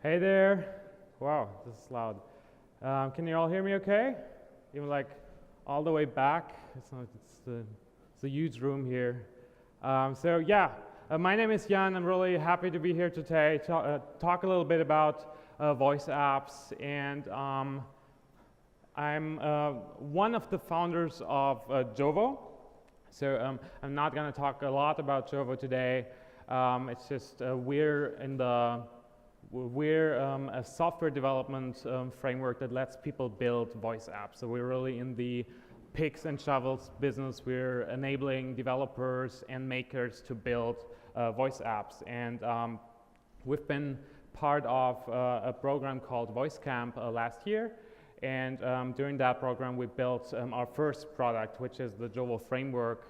Hey there. Wow, this is loud. Can you all hear me okay? Even like all the way back. It's a huge room here. My name is Jan. I'm really happy to be here today to talk a little bit about voice apps. And I'm one of the founders of Jovo. So I'm not going to talk a lot about Jovo today. It's just we're a software development framework that lets people build voice apps. So we're really in the picks and shovels business. We're enabling developers and makers to build voice apps. And we've been part of a program called Voice Camp last year. And during that program, we built our first product, which is the Jovo framework.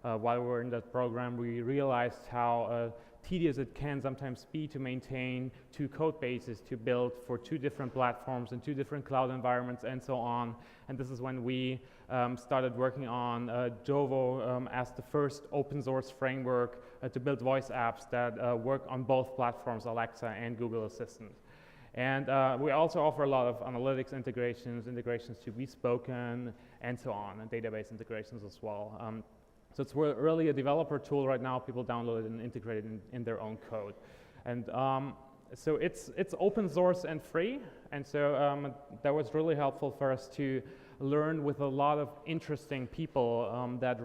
While we were in that program, we realized how tedious it can sometimes be to maintain two code bases to build for two different platforms and two different cloud environments and so on. And this is when we started working on Jovo as the first open source framework to build voice apps that work on both platforms, Alexa and Google Assistant. And we also offer a lot of analytics integrations to Bespoken, and so on, and database integrations as well. So it's really a developer tool right now. People download it and integrate it in their own code. And so it's open source and free. And so that was really helpful for us to learn with a lot of interesting people that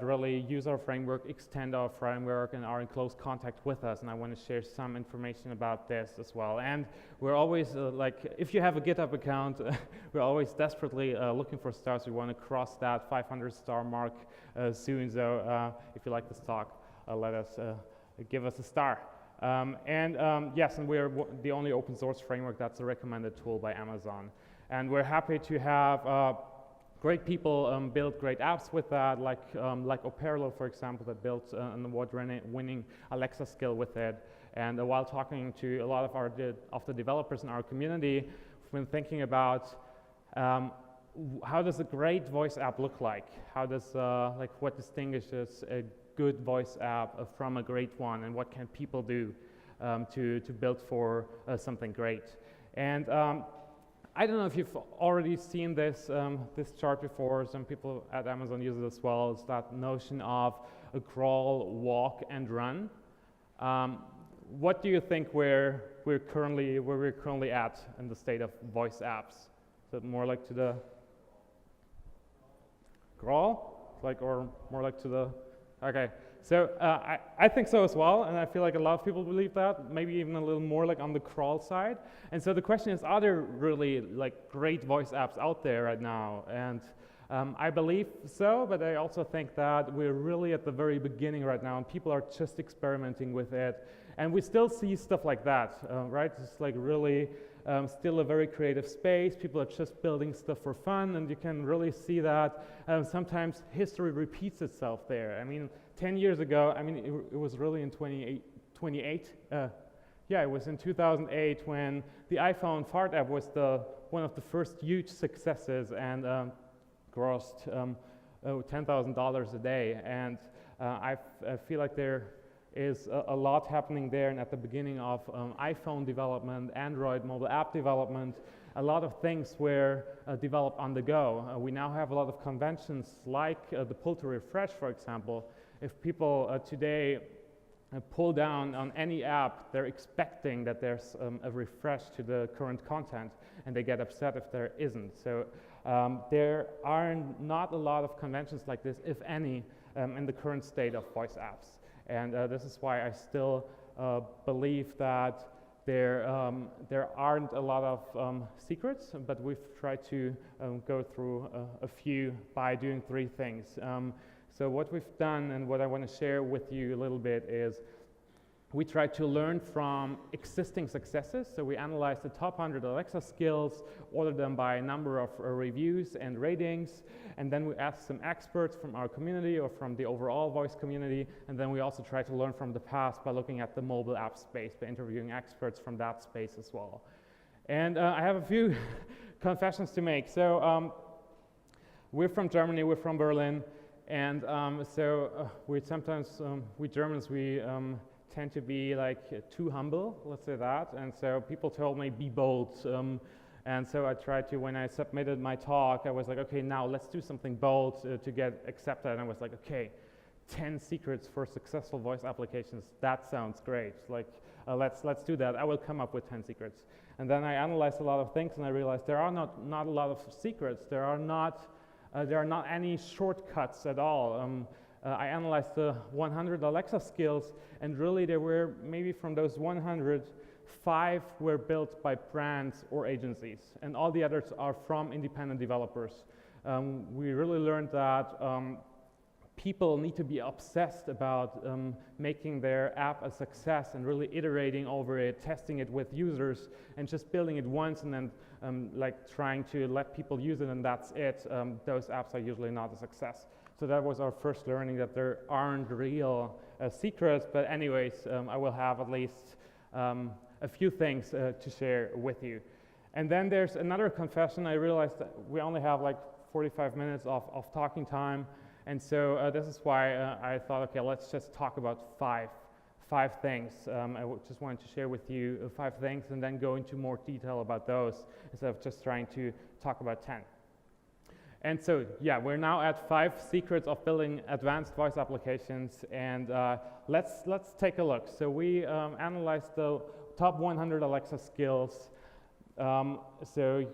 really use our framework, extend our framework, and are in close contact with us. And I want to share some information about this as well. And we're always, if you have a GitHub account, we're always desperately looking for stars. We want to cross that 500 star mark soon. So if you like this talk, let us give us a star. Yes, and we're the only open source framework that's a recommended tool by Amazon. And we're happy to have great people build great apps with that, like Operlo, for example, that built an award-winning Alexa skill with it. And while talking to a lot of the developers in our community, we've been thinking about how does a great voice app look like? How does what distinguishes a good voice app from a great one, and what can people do to build for something great? And I don't know if you've already seen this chart before. Some people at Amazon use it as well. It's that notion of a crawl, walk, and run. What do you think we're currently at in the state of voice apps? Is it more like to the crawl, or more like to the? Okay. So I think so as well, and I feel like a lot of people believe that, maybe even a little more like on the crawl side. And so the question is, are there really great voice apps out there right now? And I believe so, but I also think that we're really at the very beginning right now, and people are just experimenting with it. And we still see stuff like that, right? It's really still a very creative space. People are just building stuff for fun, and you can really see that sometimes history repeats itself there. I mean, 10 years ago, it was really in 28. It was in 2008 when the iPhone Fart app was one of the first huge successes and grossed $10,000 a day. And I feel like there is a lot happening there, and at the beginning of iPhone development, Android mobile app development, a lot of things were developed on the go. We now have a lot of conventions like the pull to refresh, for example. If people today pull down on any app, they're expecting that there's a refresh to the current content, and they get upset if there isn't. So there are not a lot of conventions like this, if any, in the current state of voice apps. And this is why I still believe that there aren't a lot of secrets, but we've tried to go through a few by doing three things. So what we've done, and what I want to share with you a little bit, is we tried to learn from existing successes. So we analyzed the top 100 Alexa skills, ordered them by a number of reviews and ratings, and then we asked some experts from our community or from the overall voice community, and then we also tried to learn from the past by looking at the mobile app space, by interviewing experts from that space as well. And I have a few confessions to make. So we're from Germany, we're from Berlin, and we Germans, we tend to be like too humble, let's say that, and so people told me be bold, and so I tried to, when I submitted my talk, I was like, okay, now let's do something bold to get accepted, and I was like, okay, 10 secrets for successful voice applications, that sounds great, like let's do that. I will come up with 10 secrets. And then I analyzed a lot of things, and I realized there are not a lot of secrets, there are not any shortcuts at all. I analyzed the 100 Alexa skills, and really there were, maybe from those 100, 5 were built by brands or agencies, and all the others are from independent developers. We really learned that people need to be obsessed about making their app a success and really iterating over it, testing it with users, and just building it once and then like trying to let people use it and that's it. Those apps are usually not a success. So that was our first learning, that there aren't real secrets, but anyways, I will have at least a few things to share with you. And then there's another confession. I realized that we only have like 45 minutes of talking time, and so this is why I thought, okay, let's just talk about five things. I just wanted to share with you 5 things and then go into more detail about those instead of just trying to talk about 10. And so, yeah, we're now at 5 secrets of building advanced voice applications, and let's take a look. So we analyzed the top 100 Alexa skills. So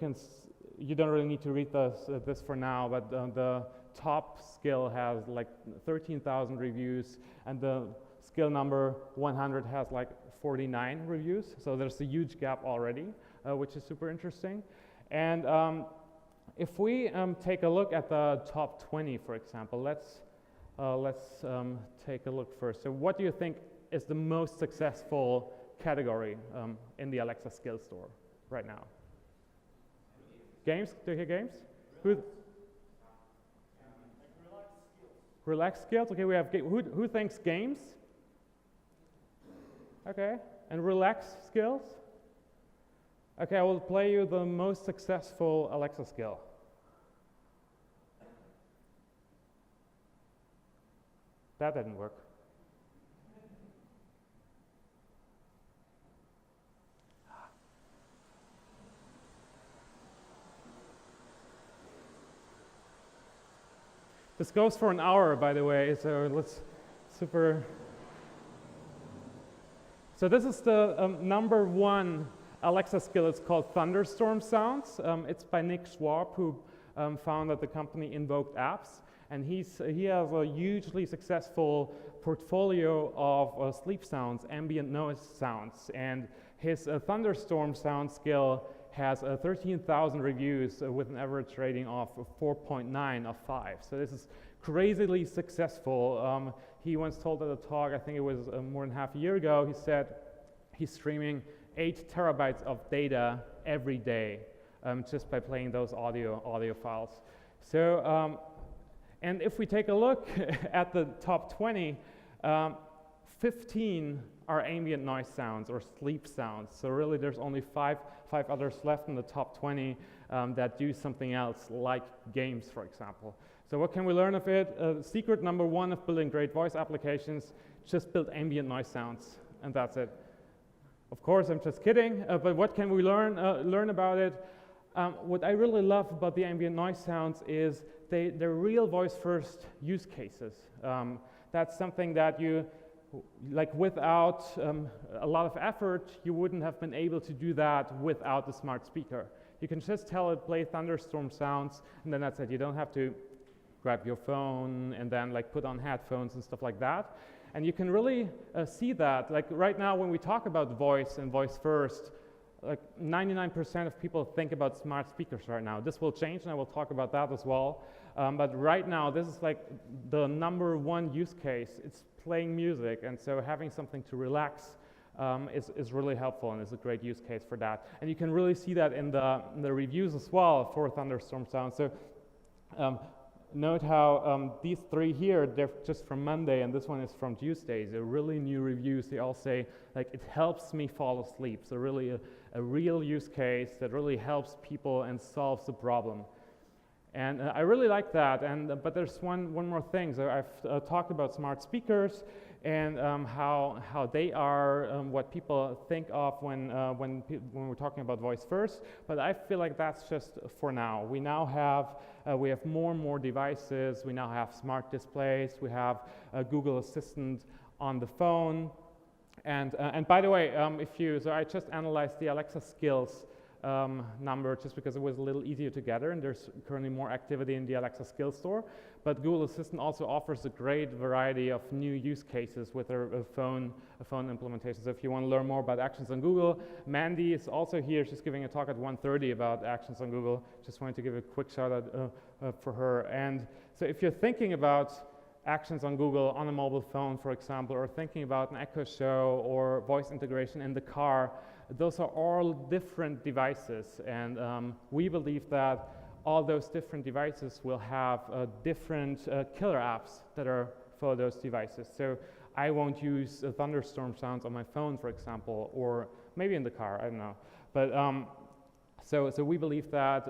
you don't really need to read this for now, but the top skill has like 13,000 reviews, and the skill number 100 has like 49 reviews. So there's a huge gap already, which is super interesting. And if we take a look at the top 20, for example, let's take a look first. So what do you think is the most successful category in the Alexa skill store right now? Games? Do you hear games? Relaxed skills? Okay, we have who thinks games? Okay, and relaxed skills? Okay, I will play you the most successful Alexa skill. That didn't work. This goes for an hour, by the way, so let's super. So this is the #1 Alexa skill. It's called Thunderstorm Sounds. It's by Nick Schwab, who founded the company Invoked Apps, and he has a hugely successful portfolio of sleep sounds, ambient noise sounds, and his Thunderstorm Sound skill has 13,000 reviews with an average rating of 4.9 of 5. So this is crazily successful. He once told at a talk, I think it was more than half a year ago, he said he's streaming 8 terabytes of data every day just by playing those audio files. So, and if we take a look at the top 20, 15 are ambient noise sounds or sleep sounds. So really there's only five others left in the top 20 that do something else, like games, for example. So what can we learn of it? Secret #1 of building great voice applications, just build ambient noise sounds, and that's it. Of course, I'm just kidding, but what can we learn about it? What I really love about the ambient noise sounds is they're real voice-first use cases. That's something that you, like without a lot of effort, you wouldn't have been able to do that without the smart speaker. You can just tell it, play Thunderstorm Sounds, and then that's it. You don't have to grab your phone and then like put on headphones and stuff like that. And you can really see that. Like right now when we talk about voice and voice first, like 99% of people think about smart speakers right now. This will change, and I will talk about that as well. But right now, this is like the #1 use case. It's playing music, and so having something to relax is really helpful, and is a great use case for that. And you can really see that in the reviews as well for Thunderstorm Sounds. So note how these 3 here, they're just from Monday, and this one is from Tuesday. They're really new reviews. They all say, like, it helps me fall asleep. So really a real use case that really helps people and solves the problem. And I really like that. But there's one more thing. So I've talked about smart speakers, and how they are what people think of when we're talking about voice first. But I feel like that's just for now. We now have we have more and more devices. We now have smart displays. We have a Google Assistant on the phone. And by the way, so I just analyzed the Alexa skills number just because it was a little easier to gather, and there's currently more activity in the Alexa Skills Store. But Google Assistant also offers a great variety of new use cases with a phone implementation. So if you want to learn more about Actions on Google, Mandy is also here. She's giving a talk at 1:30 about Actions on Google. Just wanted to give a quick shout out for her. And so if you're thinking about Actions on Google on a mobile phone, for example, or thinking about an Echo Show or voice integration in the car, those are all different devices, and we believe that all those different devices will have different killer apps that are for those devices. So I won't use Thunderstorm Sounds on my phone, for example, or maybe in the car, I don't know. But so we believe that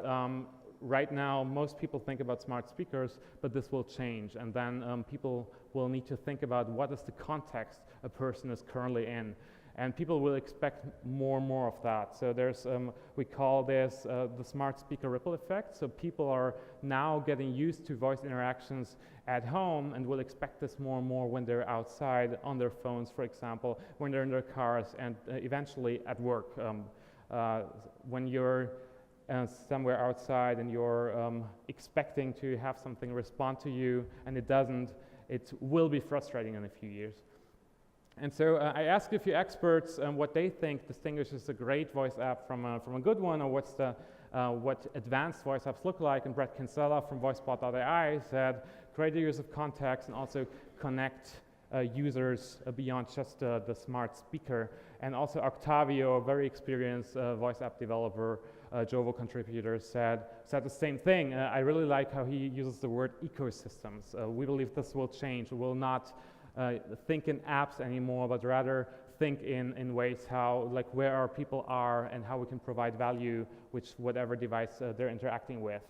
right now most people think about smart speakers, but this will change, and then people will need to think about what is the context a person is currently in. And people will expect more and more of that. So there's, we call this the smart speaker ripple effect. So people are now getting used to voice interactions at home and will expect this more and more when they're outside on their phones, for example, when they're in their cars, and eventually at work. When you're somewhere outside and you're expecting to have something respond to you and it doesn't, it will be frustrating in a few years. And so I asked a few experts what they think distinguishes a great voice app from a good one, or what advanced voice apps look like. And Brett Kinsella from VoiceBot.ai said greater use of context and also connect users beyond just the smart speaker. And also Octavio, a very experienced voice app developer, Jovo contributor, said the same thing. I really like how he uses the word ecosystems. We believe this will change. We will not think in apps anymore, but rather think in ways how, like, where our people are and how we can provide value with whatever device they're interacting with.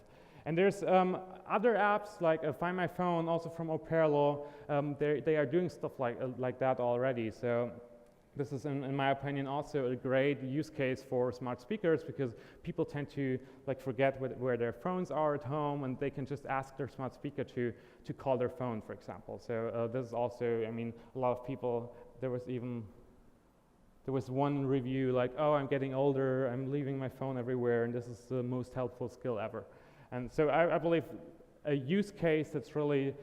And there's other apps like Find My Phone, also from Operlo. They are doing stuff like that already. So this is, in my opinion, also a great use case for smart speakers, because people tend to forget where their phones are at home, and they can just ask their smart speaker to call their phone, for example. So this is also, I mean, a lot of people, there was one review like, oh, I'm getting older, I'm leaving my phone everywhere, and this is the most helpful skill ever. And so I believe a use case that's really,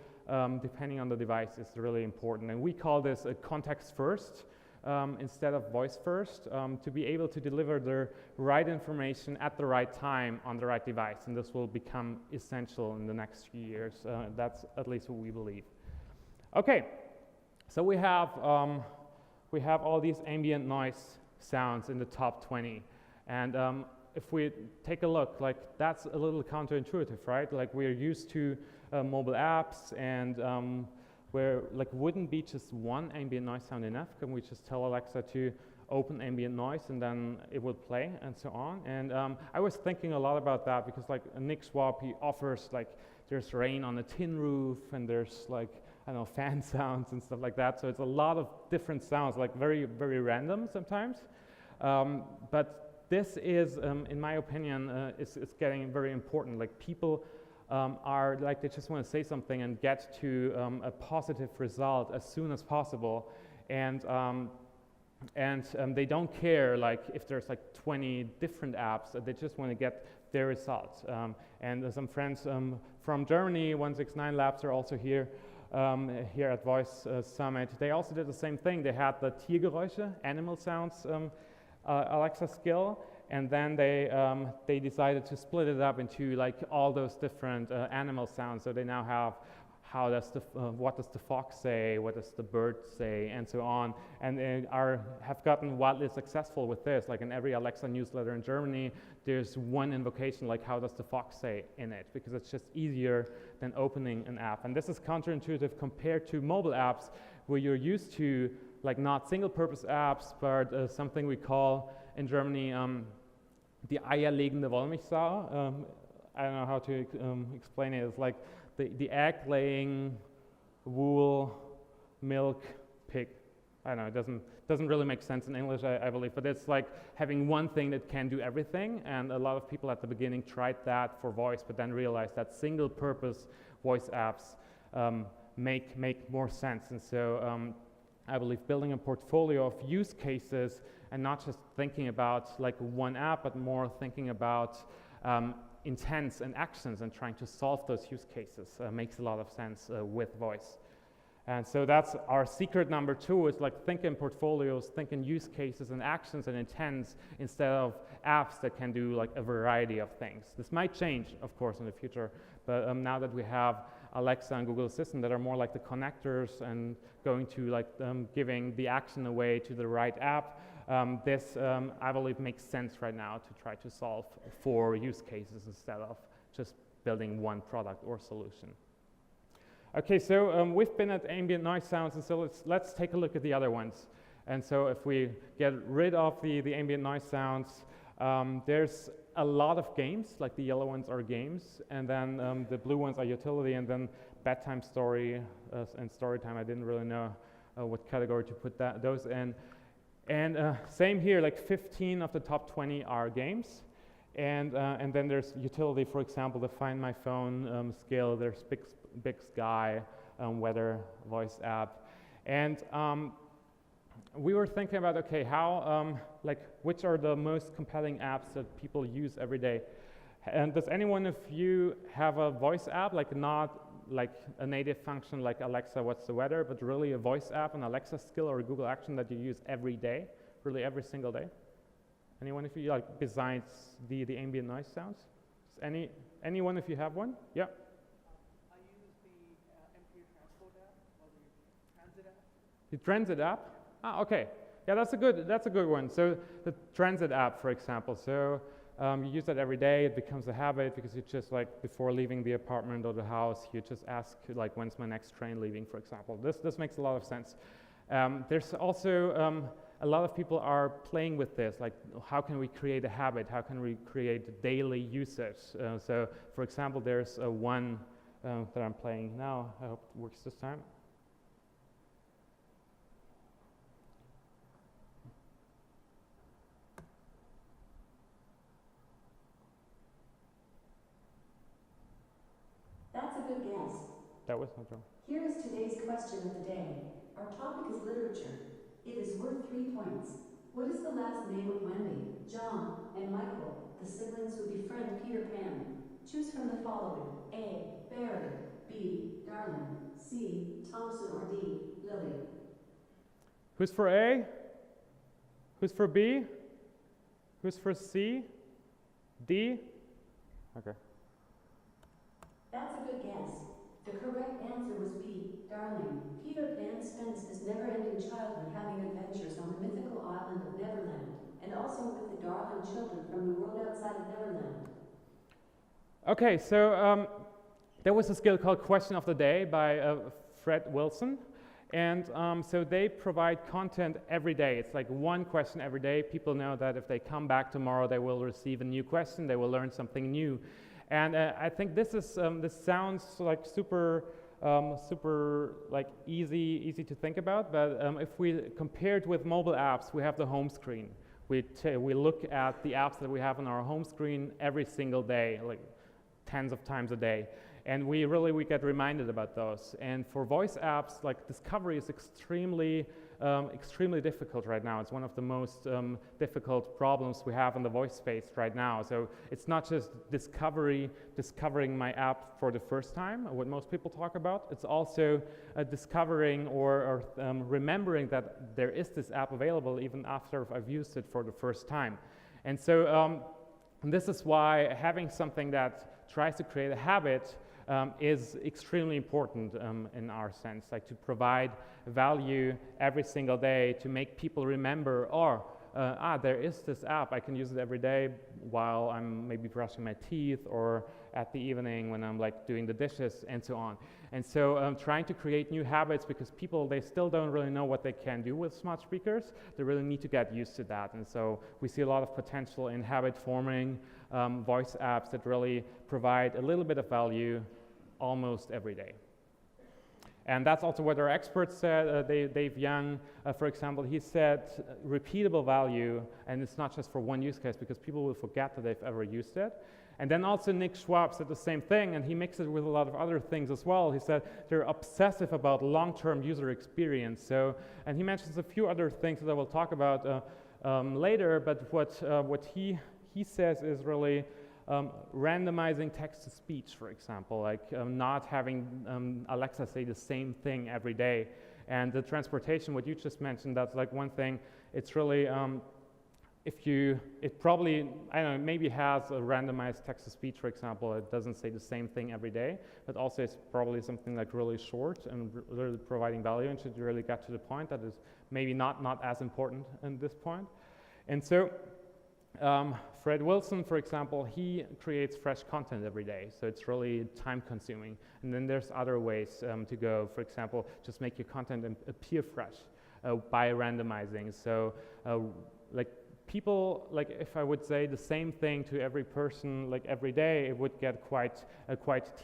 depending on the device, is really important. And we call this a context first, instead of voice first, to be able to deliver the right information at the right time on the right device. And this will become essential in the next few years. That's at least what we believe. Okay, so we have all these ambient noise sounds in the top 20. And if we take a look, that's a little counterintuitive, right? We're used to mobile apps, and where wouldn't be just one ambient noise sound enough? Can we just tell Alexa to open ambient noise and then it would play and so on? And I was thinking a lot about that, because Nick Schwab, he offers there's rain on a tin roof, and there's I don't know, fan sounds and stuff like that. So it's a lot of different sounds, very, very random sometimes. But this is, in my opinion, is getting very important. People are they just want to say something and get to a positive result as soon as possible, and they don't care if there's 20 different apps. They just want to get their results. And some friends from Germany, 169 Labs, are also here at Voice Summit. They also did the same thing. They had the Tiergeräusche, animal sounds, Alexa skill. And then they decided to split it up into all those different animal sounds. So they now have what does the fox say, what does the bird say, and so on. And they have gotten wildly successful with this. In every Alexa newsletter in Germany, there's one invocation how does the fox say in it, because it's just easier than opening an app. And this is counterintuitive compared to mobile apps, where you're used to not single-purpose apps, but something we call in Germany the eierlegende Wollmilchsau. I don't know how to explain it. It's the egg-laying, wool, milk pig. I don't know, it doesn't really make sense in English, I believe, but it's like having one thing that can do everything, and a lot of people at the beginning tried that for voice, but then realized that single-purpose voice apps make more sense. And so I believe building a portfolio of use cases and not just thinking about like one app, but more thinking about intents and actions and trying to solve those use cases makes a lot of sense with voice. And so that's our secret number 2, is like think in portfolios, think in use cases and actions and intents instead of apps that can do like a variety of things. This might change, of course, in the future, but now that we have Alexa and Google Assistant that are more like the connectors and going to like giving the action away to the right app, this I believe makes sense right now to try to solve 4 use cases instead of just building one product or solution. Okay, so we've been at ambient noise sounds, and so let's take a look at the other ones. And so if we get rid of the ambient noise sounds, there's a lot of games, like the yellow ones are games, and then the blue ones are utility, and then bedtime story and story time. I didn't really know what category to put those in. And same here, like 15 of the top 20 are games. And then there's utility, for example, the Find My Phone skill. There's Big Sky, weather, voice app. And we were thinking about, okay, how, like, which are the most compelling apps that people use every day? And does anyone of you have a voice app, like not like a native function like Alexa, what's the weather, but really a voice app, an Alexa skill or a Google action that you use every day, really every single day? Anyone of you, like, besides the ambient noise sounds? Any one of you have one? Yeah. I use the MTA transport app or the transit app. The transit app? Ah, okay. Yeah, that's a good one. So the transit app, for example. So you use that every day. It becomes a habit because you just, like, before leaving the apartment or the house, you just ask, like, when's my next train leaving, for example. This makes a lot of sense. There's also a lot of people are playing with this, like how can we create a habit? How can we create daily usage? So, for example, there's one that I'm playing now. I hope it works this time. That's a good guess. That was not wrong. Here is today's question of the day. Our topic is literature. It is worth 3 points. What is the last name of Wendy, John, and Michael, the siblings who befriend Peter Pan? Choose from the following: A. Barry, B. Darling, C. Thompson, or D. Lily. Who's for A? Who's for B? Who's for C? D? Okay. That's a good guess. The correct answer was B. Darling. Peter Pan spends his never-ending childhood having adventures on the mythical island of Neverland, and also with the darling children from the world outside of Neverland. Okay, so there was a skill called Question of the Day by Fred Wilson. And so they provide content every day. It's like one question every day. People know that if they come back tomorrow, they will receive a new question. They will learn something new. And I think this sounds like super like easy to think about. But if we compare it with mobile apps, we have the home screen. We look at the apps that we have on our home screen every single day, like tens of times a day. And we get reminded about those. And for voice apps, like discovery is extremely difficult right now. It's one of the most difficult problems we have in the voice space right now. So it's not just discovering my app for the first time, what most people talk about. It's also discovering or remembering that there is this app available even after I've used it for the first time. And so this is why having something that tries to create a habit is extremely important in our sense, like to provide value every single day to make people remember, there is this app, I can use it every day while I'm maybe brushing my teeth or at the evening when I'm like doing the dishes and so on. And so trying to create new habits, because people, they still don't really know what they can do with smart speakers. They really need to get used to that. And so we see a lot of potential in habit forming voice apps that really provide a little bit of value almost every day. And that's also what our experts said. Dave Young, for example, he said repeatable value, and it's not just for one use case because people will forget that they've ever used it. And then also Nick Schwab said the same thing, and he mixed it with a lot of other things as well. He said they're obsessive about long-term user experience. So, and he mentions a few other things that I will talk about later, but what he says is really randomizing text-to-speech, for example, like not having Alexa say the same thing every day. And the transportation, what you just mentioned, that's like one thing. It's really, it probably, I don't know, maybe has a randomized text-to-speech, for example. It doesn't say the same thing every day, but also it's probably something like really short and really providing value and should really get to the point that is maybe not as important at this point. And so, Fred Wilson, for example, he creates fresh content every day, so it's really time consuming. And then there's other ways to go. For example, just make your content appear fresh by randomizing. So like people, like if I would say the same thing to every person like every day, it would get quite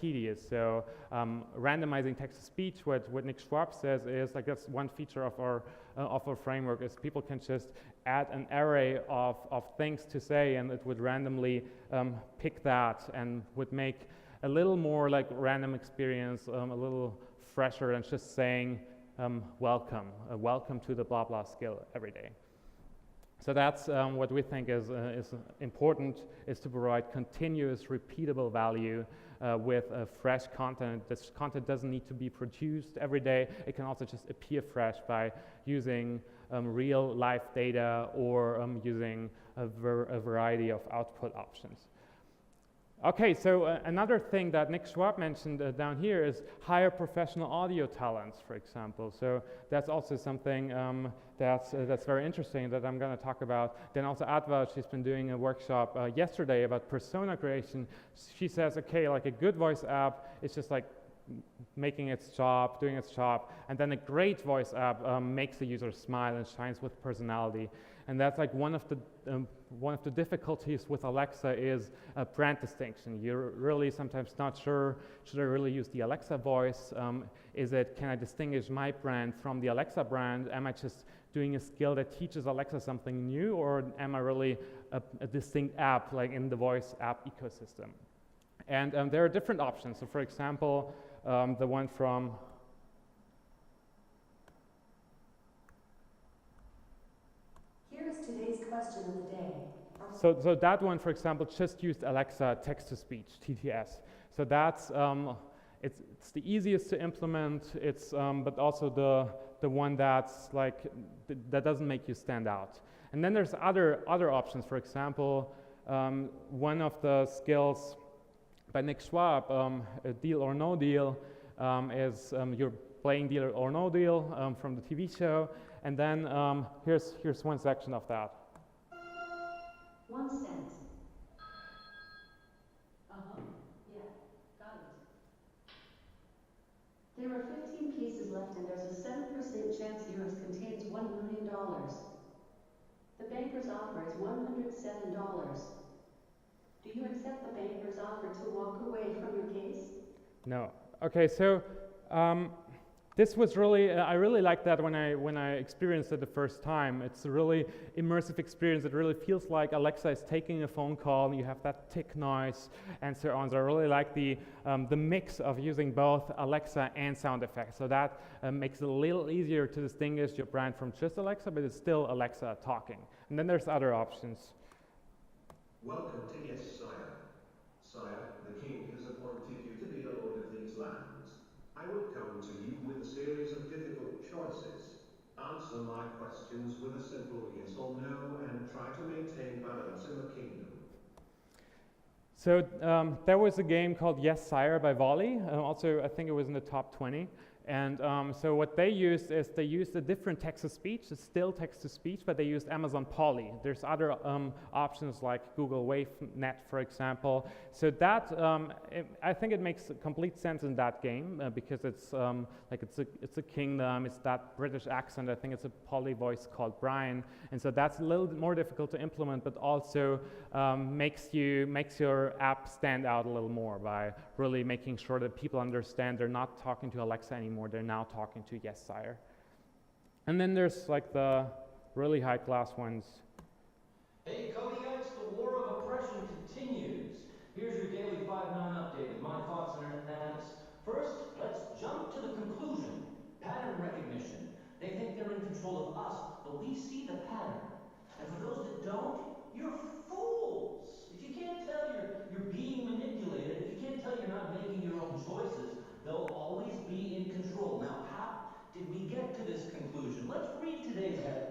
tedious. So randomizing text-to-speech, what Nick Schwab says is, like, that's one feature of our framework, is people can just add an array of things to say, and it would randomly pick that and would make a little more like random experience, a little fresher than just saying welcome to the blah blah skill every day. So that's what we think is important, is to provide continuous repeatable value with fresh content. This content doesn't need to be produced every day. It can also just appear fresh by using real life data or using a variety of output options. Okay, so another thing that Nick Schwab mentioned down here is hire professional audio talents, for example. So that's also something that's very interesting that I'm going to talk about. Then also Adva, she's been doing a workshop yesterday about persona creation. She says, okay, like a good voice app is just like making its job, doing its job, and then a great voice app makes the user smile and shines with personality. And that's like one of the difficulties with Alexa is brand distinction. You're really sometimes not sure, should I really use the Alexa voice? Can I distinguish my brand from the Alexa brand? Am I just doing a skill that teaches Alexa something new, or am I really a distinct app, like in the voice app ecosystem? And there are different options. So for example, the one from Today's question of the day. So that one, for example, just used Alexa text-to-speech, TTS. So that's it's the easiest to implement. It's but also the one that's like that doesn't make you stand out. And then there's other options. For example, one of the skills by Nick Schwab, a Deal or No Deal, is you're playing Deal or No Deal from the TV show. And then here's one section of that. 1 cent. Yeah, got it. There are 15 cases left, and there's a 7% chance yours contains $1 million. The banker's offer is $107. Do you accept the banker's offer to walk away from your case? No. Okay, so this was really, I really liked that when I experienced it the first time. It's a really immersive experience. It really feels like Alexa is taking a phone call, and you have that tick noise and so on. So I really like the mix of using both Alexa and sound effects. So that makes it a little easier to distinguish your brand from just Alexa, but it's still Alexa talking. And then there's other options. Welcome to Yes, Sire. Sire, the king has appointed you to be a lord of these lands. I will come to you with a series of difficult choices. Answer my questions with a simple yes or no, and try to maintain balance in the kingdom. So there was a game called Yes, Sire by Volley. Also, I think it was in the top 20. And so what they used is they used a different text-to-speech. It's still text-to-speech, but they used Amazon Polly. There's other options like Google WaveNet, for example. So that I think it makes complete sense in that game because it's like it's a kingdom. It's that British accent. I think it's a Polly voice called Brian, and so that's a little bit more difficult to implement, but also makes your app stand out a little more by really making sure that people understand they're not talking to Alexa anymore. anymore. They're now talking to yes, sire. And then there's like the really high class ones. Hey, Koenigites, the war of oppression continues. Here's your daily 5-9 update with my thoughts and analysis. First, let's jump to the conclusion. Pattern recognition. They think they're in control of us, but we see the pattern. And for those that don't, you're fools. If you can't tell you're being manipulated, if you can't tell you're not making your own choices, they'll always be in control. Now, how did we get to this conclusion? Let's read today's headline.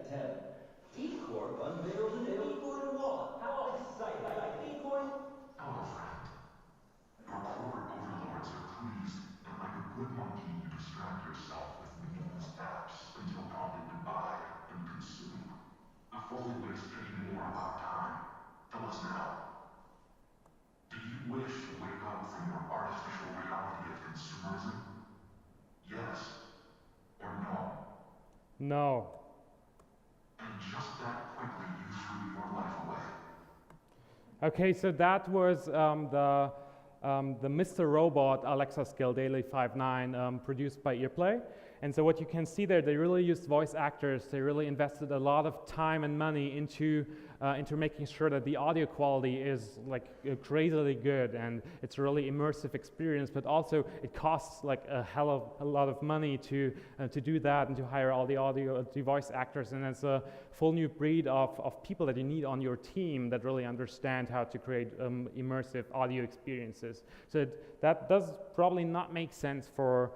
eCorp unveils a new eCoin wallet. How exciting! eCoin. Hello, friend. Your corporate overlords are pleased that like a good monkey, you distract yourself with meaningless apps until prompted to buy and consume. Before we waste any more of our time, tell us now. Do you wish to wake up from your artificial reality of consumerism? Yes or no? No. And just that quickly you threw your life away. Okay, so that was the Mr. Robot Alexa skill Daily 5.9 produced by Earplay. And so what you can see there, they really used voice actors. They really invested a lot of time and money into making sure that the audio quality is like crazily good and it's a really immersive experience. But also it costs like a lot of money to do that and to hire all the voice actors. And it's a full new breed of people that you need on your team that really understand how to create immersive audio experiences. So that does probably not make sense for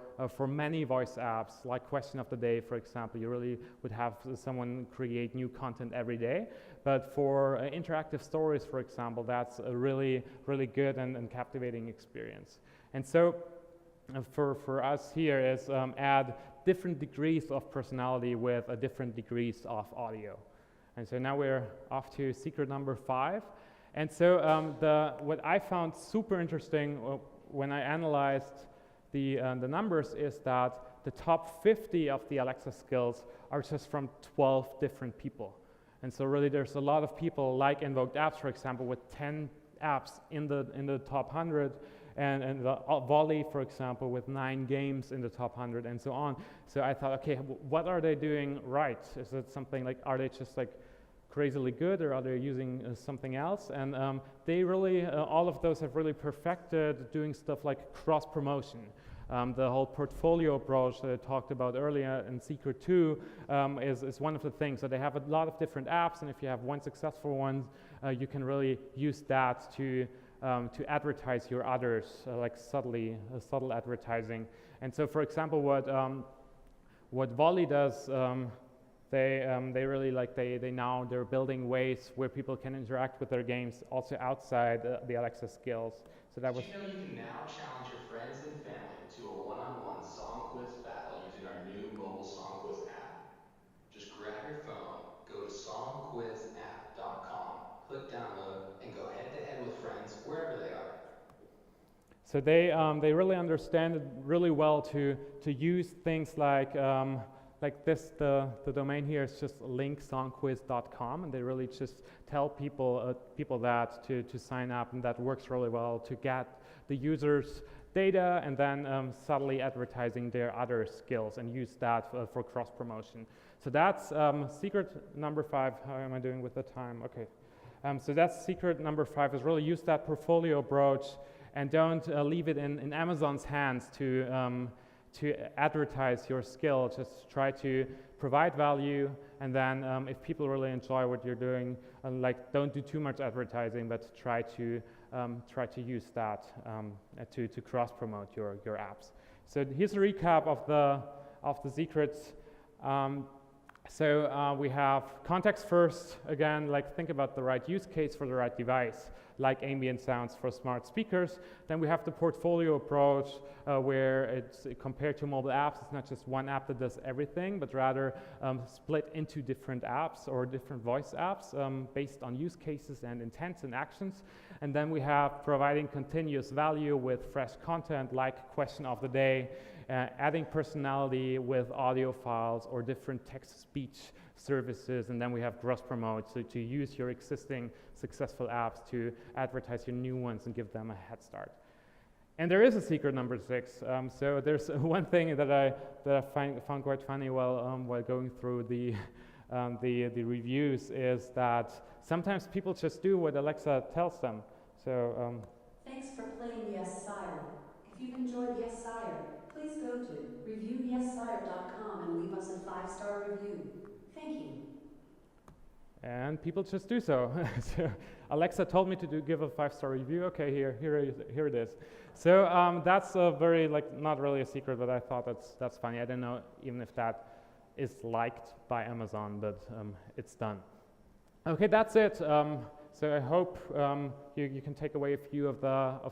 many voice apps, like Question of the Day, for example. You really would have someone create new content every day. But for interactive stories, for example, that's a really, really good and captivating experience. And so for us here is add different degrees of personality with different degrees of audio. And so now we're off to secret number 5. And so what I found super interesting when I analyzed the numbers is that the top 50 of the Alexa skills are just from 12 different people. And so really there's a lot of people like Invoked Apps, for example, with 10 apps in the top 100, and the Volley, for example, with 9 games in the top 100 and so on. So I thought, okay, what are they doing right? Is it something like, are they just like crazily good, or are they using something else? And they really, all of those have really perfected doing stuff like cross-promotion. The whole portfolio approach that I talked about earlier in Secret 2 is one of the things. So they have a lot of different apps, and if you have one successful one, you can really use that to advertise your others, like subtle advertising. And so, for example, what Volley does, they really like they're building ways where people can interact with their games also outside the Alexa skills. So that was. Did you know you can now challenge your friends and family to a one-on-one song quiz battle using our new mobile song quiz app? Just grab your phone, go to songquizapp.com, click download, and go head-to-head with friends wherever they are. So they really understand it really well to use things like this. The domain here is just linksongquiz.com, and they really just tell people that to sign up, and that works really well to get the users' data and then subtly advertising their other skills and use that for cross promotion. So that's secret number 5. How am I doing with the time? Okay. So that's secret number 5, is really use that portfolio approach and don't leave it in Amazon's hands to advertise your skill. Just try to provide value, and then if people really enjoy what you're doing, don't do too much advertising, but try to use that to cross promote your apps. So here's a recap of the secrets. So we have context first. Again, think about the right use case for the right device, like ambient sounds for smart speakers. Then we have the portfolio approach, where it's compared to mobile apps, it's not just one app that does everything, but rather split into different apps or different voice apps based on use cases and intents and actions. And then we have providing continuous value with fresh content, like Question of the Day, adding personality with audio files or different text-to-speech services, and then we have cross-promote, so to use your existing successful apps to advertise your new ones and give them a head start. And there is a secret number 6. So there's one thing that I found quite funny while going through the reviews is that sometimes people just do what Alexa tells them. So Thanks for playing Yes Sire. If you've enjoyed Yes Sire, please go to reviewyeссire.com and leave us a 5-star review. Thank you. and people just do so. So Alexa told me to give a 5-star review. Okay, here it is. So that's a very not really a secret, but I thought that's funny. I don't know even if that is liked by Amazon, but it's done. Okay, that's it. So I hope you can take away a few of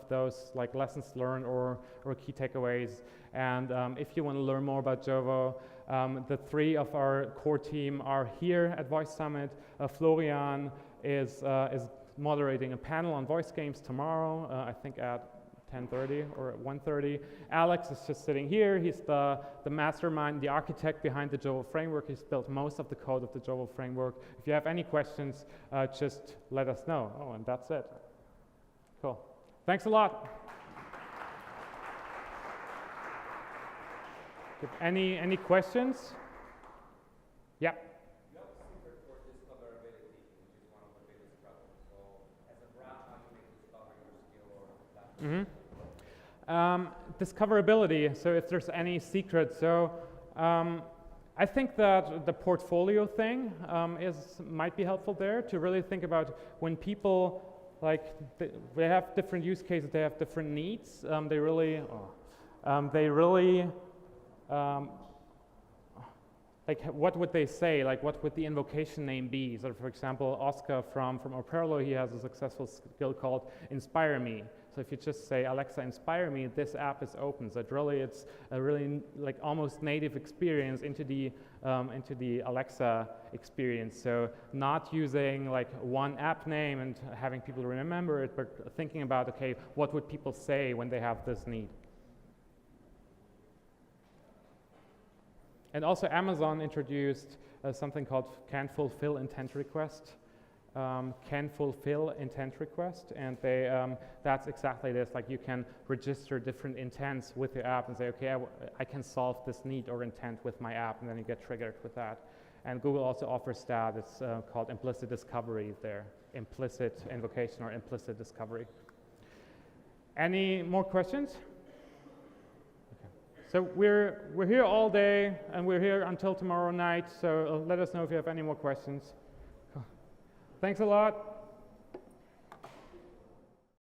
those lessons learned or key takeaways. And if you want to learn more about Jovo, the 3 of our core team are here at Voice Summit. Florian is moderating a panel on voice games tomorrow, I think at 10:30 or 1:30. Alex is just sitting here. He's the mastermind, the architect behind the Jovo framework. He's built most of the code of the Jovo framework. If you have any questions, just let us know. Oh, and that's it. Cool. Thanks a lot. Any questions? Yeah. You have a secret for discoverability, which is one of the biggest problems. So as a brand, how do you make discover your skill or that? Discoverability, so if there's any secret. So I think that the portfolio thing might be helpful there to really think about when people they have different use cases, they have different needs, they really what would they say? What would the invocation name be? So for example, Oscar from Operlo, he has a successful skill called Inspire Me. So if you just say, Alexa, inspire me, this app is open. So it's a really almost native experience into the Alexa experience. So not using one app name and having people remember it, but thinking about, okay, what would people say when they have this need? And also Amazon introduced something called Can Fulfill Intent Request. Can fulfill intent request, and that's exactly this. You can register different intents with your app and say, okay, I can solve this need or intent with my app, and then you get triggered with that. And Google also offers that. It's called implicit discovery there, implicit invocation or implicit discovery. Any more questions? Okay. So we're here all day, and we're here until tomorrow night. So let us know if you have any more questions. Thanks a lot.